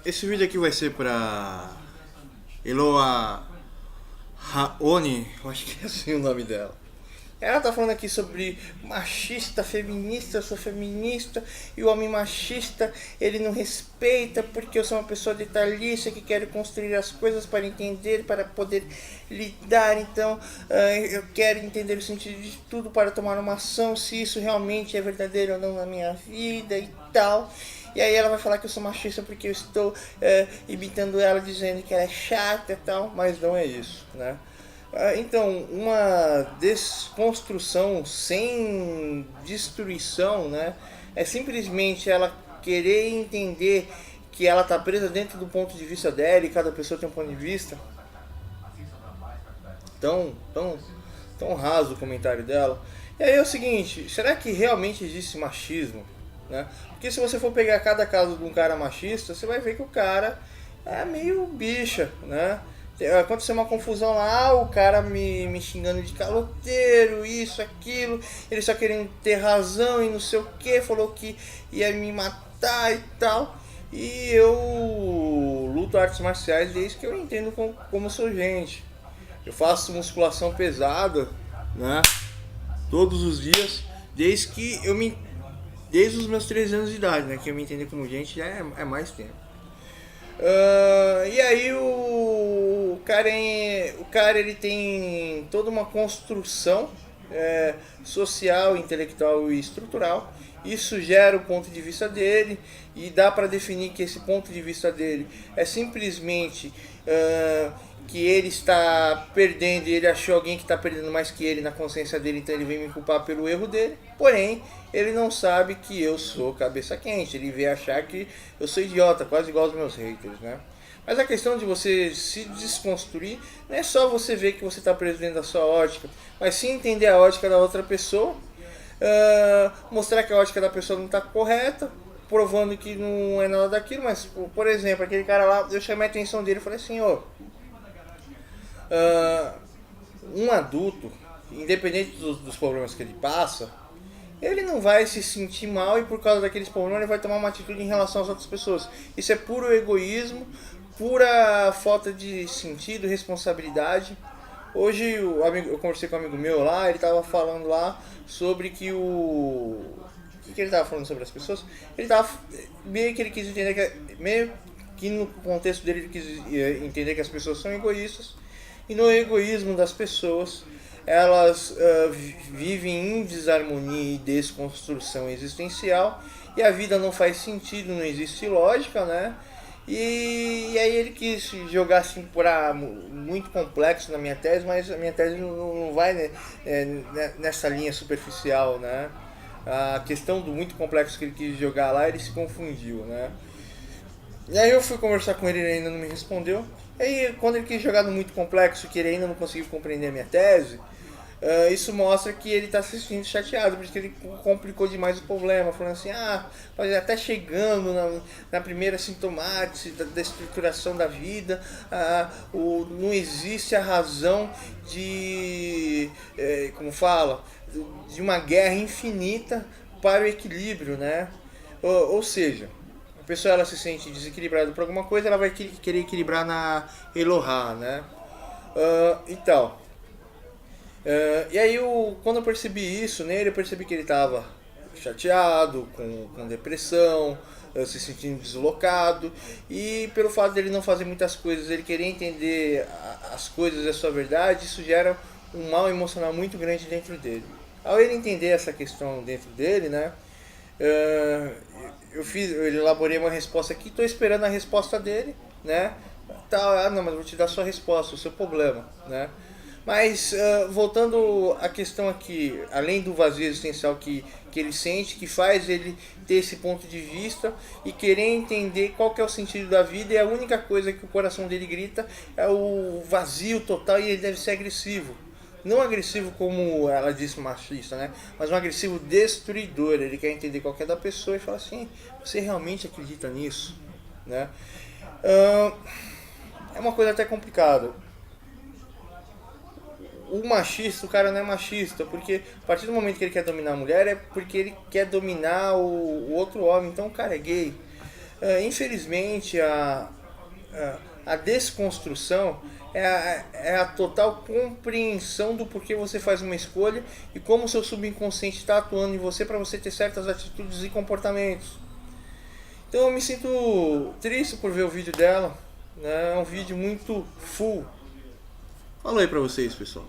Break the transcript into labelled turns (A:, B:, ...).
A: Esse vídeo aqui vai ser pra Eloa Raoni, eu acho que é assim o nome dela. Ela tá falando aqui sobre machista, feminista, eu sou feminista e o homem machista ele não respeita porque eu sou uma pessoa detalhista que quero construir as coisas para entender, para poder lidar. Então eu quero entender o sentido de tudo para tomar uma ação, se isso realmente é verdadeiro ou não na minha vida e tal. E aí ela vai falar que eu sou machista porque eu estou imitando ela, dizendo que ela é chata e tal, mas não é isso, né? Então, uma desconstrução sem destruição, né? É simplesmente ela querer entender que ela está presa dentro do ponto de vista dela e cada pessoa tem um ponto de vista. Tão raso o comentário dela. E aí é o seguinte, será que realmente existe machismo? Né? Porque se você for pegar cada caso de um cara machista, você vai ver que o cara é meio bicha, né? Aconteceu uma confusão lá, o cara me xingando de caloteiro, isso, aquilo, ele só querendo ter razão e não sei o que, falou que ia me matar e tal. E eu luto artes marciais desde que eu entendo como sou gente. Eu faço musculação pesada, né? Todos os dias, desde os meus 13 anos de idade, né? Que eu me entender como gente já é mais tempo. E aí o cara ele tem toda uma construção social, intelectual e estrutural. Isso gera o ponto de vista dele e dá para definir que esse ponto de vista dele é simplesmente que ele está perdendo e ele achou alguém que está perdendo mais que ele na consciência dele, então ele vem me culpar pelo erro dele. Porém, ele não sabe que eu sou cabeça quente, ele vem achar que eu sou idiota, quase igual aos meus haters, né? Mas a questão de você se desconstruir não é só você ver que você está preso dentro da sua ótica, mas sim entender a ótica da outra pessoa, mostrar que a ótica da pessoa não está correta, provando que não é nada daquilo. Mas, por exemplo, aquele cara lá, eu chamei a atenção dele e falei assim, um adulto, independente dos problemas que ele passa, ele não vai se sentir mal e por causa daqueles problemas ele vai tomar uma atitude em relação às outras pessoas. Isso é puro egoísmo, pura falta de sentido, responsabilidade. Hoje eu conversei com um amigo meu lá, ele estava falando lá sobre que o que ele estava falando sobre as pessoas. Ele estava meio que ele quis entender meio que no contexto dele ele quis entender que as pessoas são egoístas. E no egoísmo das pessoas, elas vivem em desarmonia e desconstrução existencial, e a vida não faz sentido, não existe lógica, né? E aí ele quis jogar assim para muito complexo na minha tese, mas a minha tese não vai, né, nessa linha superficial, né? A questão do muito complexo que ele quis jogar lá, ele se confundiu, né? E aí eu fui conversar com ele, ele ainda não me respondeu. E aí quando ele quis jogar no muito complexo, que ele ainda não conseguiu compreender a minha tese, isso mostra que ele está se sentindo chateado, porque ele complicou demais o problema, falando assim, até chegando na primeira sintomate da estruturação da vida, não existe a razão de, como fala, de uma guerra infinita para o equilíbrio, né? Ou seja, a pessoa ela se sente desequilibrada por alguma coisa, ela vai querer equilibrar na Elohá, né? Então, e aí quando eu percebi isso nele, eu percebi que ele estava chateado, com depressão, se sentindo deslocado, e pelo fato dele não fazer muitas coisas, ele querer entender as coisas da sua verdade, isso gera um mal emocional muito grande dentro dele. Ao ele entender essa questão dentro dele, né, eu elaborei uma resposta aqui, estou esperando a resposta dele, né? Não, mas vou te dar a sua resposta, o seu problema, né? Mas voltando à questão aqui, além do vazio existencial que ele sente, que faz ele ter esse ponto de vista e querer entender qual que é o sentido da vida, e a única coisa que o coração dele grita é o vazio total, e ele deve ser agressivo. Não agressivo como ela disse, machista, né? Mas um agressivo destruidor. Ele quer entender qual que é da pessoa e fala assim, você realmente acredita nisso? Né? É uma coisa até complicada. O machista, o cara não é machista, porque a partir do momento que ele quer dominar a mulher é porque ele quer dominar o outro homem, então o cara é gay. Infelizmente, a desconstrução é a total compreensão do porquê você faz uma escolha e como o seu subconsciente está atuando em você para você ter certas atitudes e comportamentos. Então eu me sinto triste por ver o vídeo dela, né? É um vídeo muito full. Fala aí pra vocês, pessoal.